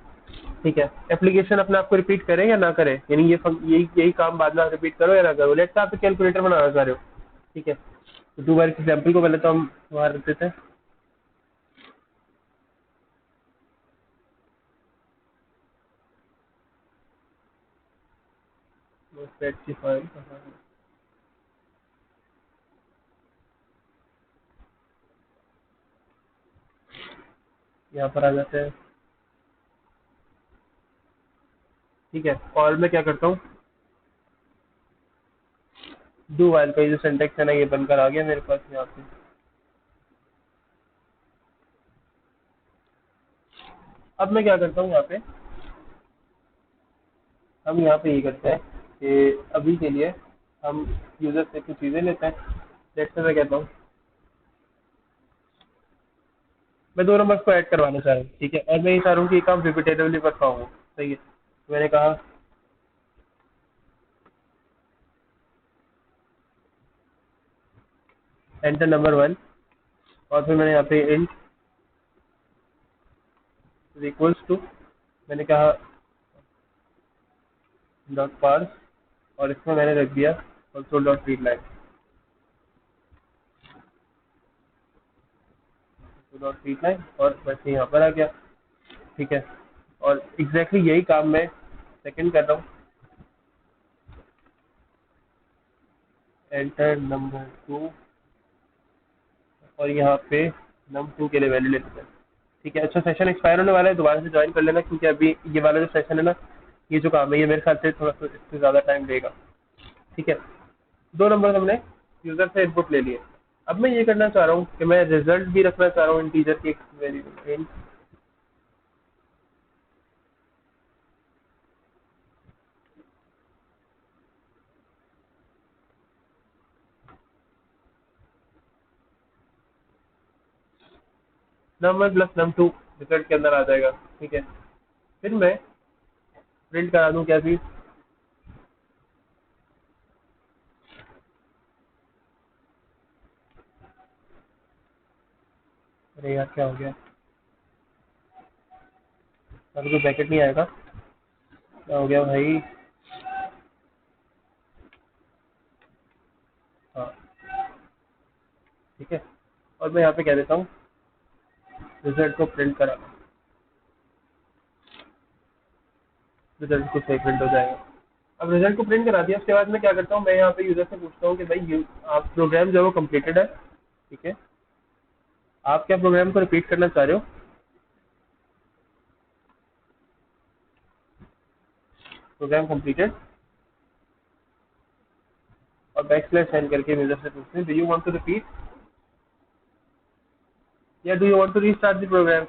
ठीक है, एप्लीकेशन अपने आप को रिपीट करे या ना करे, यानी यही काम बाद में आप रिपीट करो या ना करो। लेट्स से आप कैलकुलेटर बनाना चाह रहे हो, ठीक है, तो डू वाइल एग्जाम्पल को पहले तो हम बाहर रख देते हैं। सेट की फाइल कहाँ है? यहाँ पर आ जाते हैं। ठीक है, और मैं क्या करता हूँ, डू वाइल का ये जो सिंटेक्स है ना, ये बनकर आ गया मेरे पास यहाँ पे। अब मैं क्या करता हूँ यहाँ पे, हम यहाँ पे ये करते हैं कि अभी के लिए हम यूजर से कुछ चीज़ें लेते हैं। जैसे मैं कहता हूँ मैं 2 नंबर्स को ऐड करवाना चाह रहा हूँ, ठीक है, और मैं ये चाह रहा हूँ कि ये काम रिपीटेटिवली कर पाऊँ। सही है, तो मैंने कहा एंटर नंबर 1, और फिर मैंने यहाँ पे इंट इक्वल्स टू, मैंने कहा डॉट पार्स, और इसमें मैंने रख दिया console dot read line, dot read line, और वैसे यहाँ पर आ गया। ठीक है, और एग्जैक्टली यही काम मैं सेकंड कर रहा हूँ, एंटर नंबर 2, और यहाँ पे num2 के लिए वैल्यू ले लेते हैं। ठीक है, अच्छा सेशन एक्सपायर होने वाला है, दोबारा से ज्वाइन कर लेना, क्योंकि अभी ये वाला जो सेशन है ना, ये जो काम है ये मेरे ख्याल से थोड़ा सा इससे ज़्यादा टाइम लेगा। ठीक है, 2 नंबर हमने यूज़र से इनपुट ले लिए। अब मैं ये करना चाह रहा हूँ कि मैं रिजल्ट भी रखना चाह रहा हूँ इंटीजर की variable. num1 plus num2 result के अंदर आ जाएगा। ठीक है, फिर मैं प्रिंट करा दूँ क्या चीज़, अरे यार क्या हो गया, अभी तो पैकेट नहीं आएगा, क्या हो गया भाई। हाँ, ठीक है, और मैं यहाँ पे कह देता हूँ रिजल्ट को प्रिंट करा, रिजल्ट को सही प्रिंट हो जाएगा। अब रिजल्ट को प्रिंट करा दिया, उसके बाद मैं क्या करता हूँ, मैं यहाँ पे यूजर से पूछता हूँ कि भाई आप प्रोग्राम जो है वो कम्प्लीटेड है, ठीक है, आप क्या प्रोग्राम को रिपीट करना चाह रहे हो, प्रोग्राम कम्प्लीटेड, और बैक स्लैश साइन करके यूजर से पूछते हैं do you want to repeat या do you want to restart the program.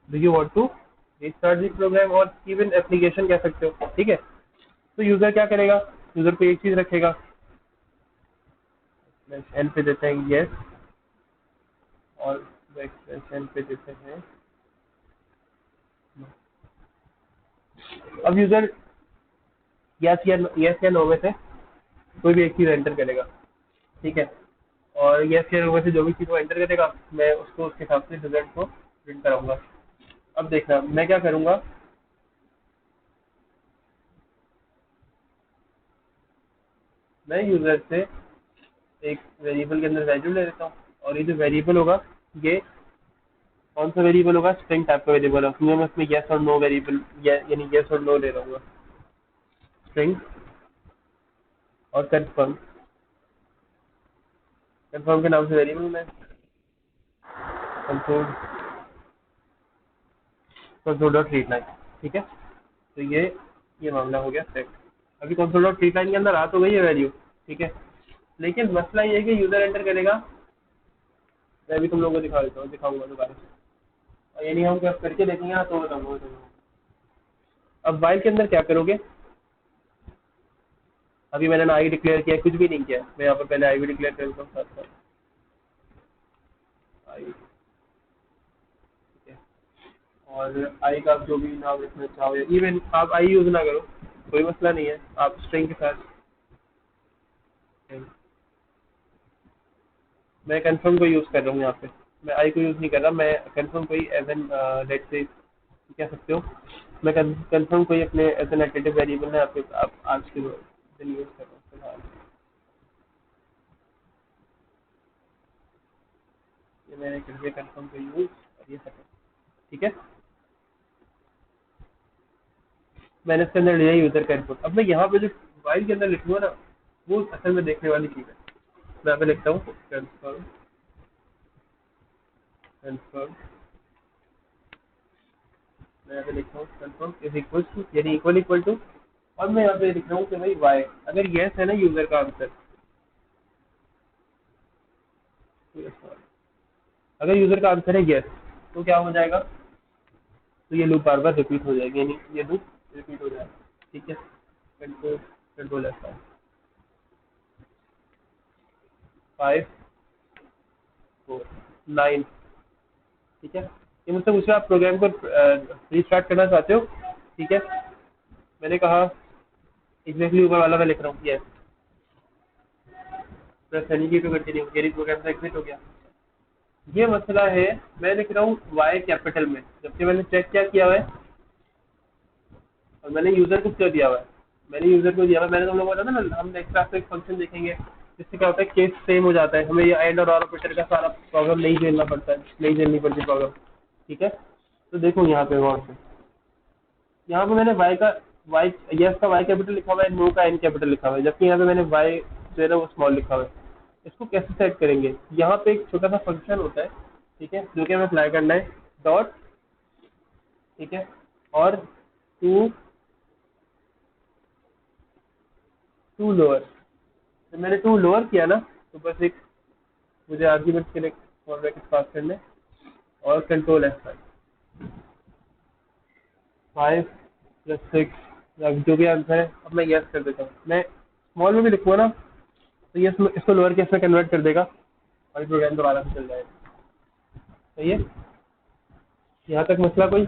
Do you want to restart the program, और इवन एप्लीकेशन कह सकते हो। ठीक है, तो यूजर क्या करेगा, यूजर को एक चीज रखेगा, एन पे देते हैं यस, और बैक स्लैश एन पे देते हैं। अब यूजर यस या नो में से कोई भी एक चीज एंटर करेगा। ठीक है, और यस या नो में से जो भी चीज वो एंटर करेगा, मैं उसको उसके हिसाब से रिजल्ट को प्रिंट कराऊंगा। अब देखना मैं क्या करूंगा, मैं यूजर से एक वेरिएबल के अंदर वैल्यू ले लेता हूँ, और ये जो वेरिएबल होगा ये कौन सा वेरिएबल होगा, स्ट्रिंग टाइप का वेरिएबल है, क्योंकि मैं उसमें यस और नो वेरिएबल यानी यस और नो ले रहा हूँ। स्ट्रिंग और कंफर्म, कंफर्म के नाम से वेरिएबल में console console dot read line. ठीक है, तो ये मामला हो गया सेट। अभी कंसोल डॉट रीड लाइन के अंदर आ तो गई है वैल्यू। ठीक है, लेकिन मसला ये है कि यूजर एंटर करेगा, मैं भी तुम लोगों को दिखा देता हूँ, दिखाऊंगा दोबारा से, और यानी हम क्या करके देखेंगे ना तो बताऊंगा तुमको। अब वाइल के अंदर क्या करोगे, अभी मैंने ना आई डिक्लेयर किया, कुछ भी नहीं किया, मैं यहाँ पर पहले आई भी डिक्लेयर करता हूँ साथ साथ आई। ठीक है, और आई का आप जो भी नाम रखना चाहो, इवन आप आई यूज ना करो, कोई मसला नहीं है, आप स्ट्रिंग के साथ। मैं कंफर्म को यूज कर रहा हूँ यहाँ पे, मैं आई को यूज नहीं कर रहा, मैं कंफर्म को ही एज एन लेट से कह सकते हो, मैं कंफर्म को ही अपने एज एन एडिटिव वेरिएबल है आपके, आप आज के दिन यूज कर रहा हूँ फिलहाल। ये मैंने कर दिया कंफर्म को यूज, और ये सेटअप, ठीक है। मैंने इसके अंदर लिया यूजर का इनपुट। अब मैं यहाँ पे जो फाइल के अंदर लिखूंगा ना, वो असल में देखने वाली चीज़ है। मैं यहाँ पे लिखता हूँ कंफर्म, कंफर्म, मैं यहाँ पे लिखता हूँ कंफर्म इज इक्वल टू, यानी इक्वल इक्वल टू, और मैं यहाँ पे लिख रहा हूँ कि भाई वाई, अगर येस है ना यूजर का आंसर, अगर यूजर का आंसर है येस, तो क्या हो जाएगा, तो ये लूप बार बार रिपीट हो जाएगी, यानी ये लूप रिपीट हो जाएगा, ठीक है। कंट्रोल, कंट्रोल ऐसा 5 4 9, ठीक है। ये मुझसे पूछा आप प्रोग्राम को रीस्टार्ट करना चाहते हो, ठीक है। मैंने कहा एग्जैक्टली ऊपर वाला मैं लिख रहा हूँ यस, प्रेस एनी की टू कंटिन्यू, मेरी प्रोग्राम से एग्जिट हो गया। ये मसला है, मैं लिख रहा हूँ वाई कैपिटल में, जबकि मैंने चेक क्या किया हुआ है, और मैंने यूजर को क्यों दिया हुआ है, मैंने यूजर को दिया हुआ है, मैंने तुम लोगों को बताया ना, हम नेक्स्ट क्लास में एक फंक्शन देखेंगे जिससे क्या होता है, केस सेम हो जाता है, हमें ये एंड और ऑपरेटर का सारा प्रॉब्लम नहीं झेलना पड़ता है, नहीं झेलनी पड़ती प्रॉब्लम, ठीक है। तो देखो यहाँ पे गौर से, यहाँ पे मैंने वाई का, वाई यस का वाई कैपिटल लिखा हुआ है, नो का एन कैपिटल लिखा हुआ है, जबकि यहाँ पे मैंने वाई जो है ना वो स्मॉल लिखा हुआ है। इसको कैसे सेट करेंगे, यहाँ पे एक छोटा सा फंक्शन होता है, ठीक है, जो कि हमें अप्लाई करना है, डॉट, ठीक है, और टू, टू लोअर, तो मैंने टू लोअर किया ना, तो बस एक मुझे आर्ग्यूमेंट के लिए फॉर ब्रैकेट पास करने, और कंट्रोल एफ 5 प्लस 6, जो भी आंसर है, अब मैं यस कर देता हूँ, मैं स्मॉल में भी लिखूँगा ना, तो ये इसको लोअर केस में कन्वर्ट कर देगा, और प्रोग्राम दोबारा से चल जाएगा, सही है। यहाँ तक मसला कोई,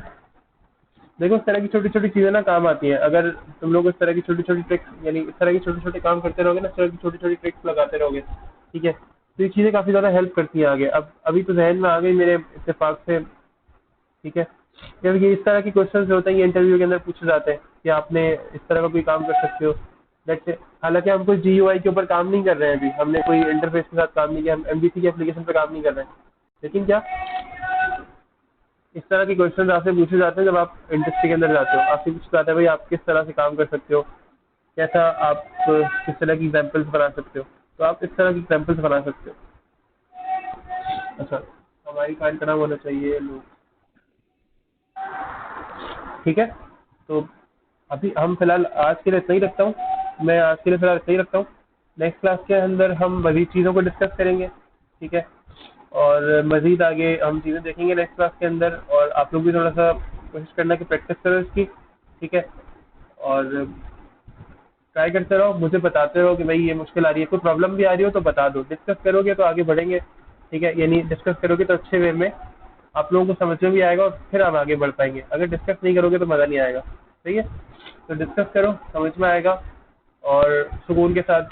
देखो इस तरह की छोटी छोटी चीज़ें ना काम आती हैं, अगर तुम लोग इस तरह की छोटी छोटी ट्रिक्स, यानी इस तरह की छोटे छोटे काम करते रहोगे ना, इस तरह की छोटी छोटी ट्रिक्स लगाते रहोगे, ठीक है, तो ये चीज़ें काफ़ी ज़्यादा हेल्प करती हैं आगे। अब अभी तो जहन में आ गई मेरे इत्तेफाक से, ठीक है, क्योंकि ये इस तरह के क्वेश्चन जो होते हैं ये इंटरव्यू के अंदर पूछे जाते हैं कि आपने इस तरह का कोई काम कर सकते हो, जैसे हालांकि हम कोई GUI के ऊपर काम नहीं कर रहे हैं, अभी हमने कोई इंटरफेस के साथ काम नहीं किया, हम MVC की एप्लीकेशन पर काम नहीं कर रहे हैं, लेकिन क्या इस तरह के क्वेश्चन आपसे पूछे जाते हैं जब आप इंडस्ट्री के अंदर जाते हो, आपसे पूछा जाता है भाई आप किस तरह से काम कर सकते हो, कैसा आप किस तरह की एग्जाम्पल्स बना सकते हो, तो आप इस तरह की एग्जाम्पल्स बना सकते हो। अच्छा, हमारी फाइल का नाम होना चाहिए लूप, ठीक है। तो अभी हम फिलहाल आज के लिए इतना ही रखता हूँ, मैं आज के लिए फिलहाल इतना ही रखता हूँ, नेक्स्ट क्लास के अंदर हम मज़ीद चीज़ों को डिस्कस करेंगे, ठीक है, और मज़ीद आगे हम चीज़ें देखेंगे नेक्स्ट क्लास के अंदर, और आप लोग भी थोड़ा सा कोशिश करना कि प्रैक्टिस करो इसकी, ठीक है, और ट्राई करते रहो, मुझे बताते रहो कि भाई ये मुश्किल आ रही है, कोई प्रॉब्लम भी आ रही हो तो बता दो, डिस्कस करोगे तो आगे बढ़ेंगे, ठीक है, यानी डिस्कस करोगे तो अच्छे वे में आप लोगों को समझ में भी आएगा, और फिर आप आगे बढ़ पाएंगे, अगर डिस्कस नहीं करोगे तो मज़ा नहीं आएगा, सही है। तो डिस्कस करो, समझ में आएगा, और सुकून के साथ,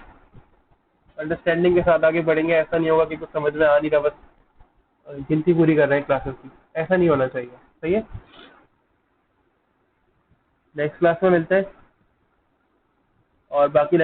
अंडरस्टैंडिंग के साथ आगे बढ़ेंगे। ऐसा नहीं होगा कि कुछ समझ में आ नहीं रहा, बस गिनती पूरी कर रहे हैं क्लासेस की, ऐसा नहीं होना चाहिए, सही है। नेक्स्ट क्लास में मिलते हैं, और बाकी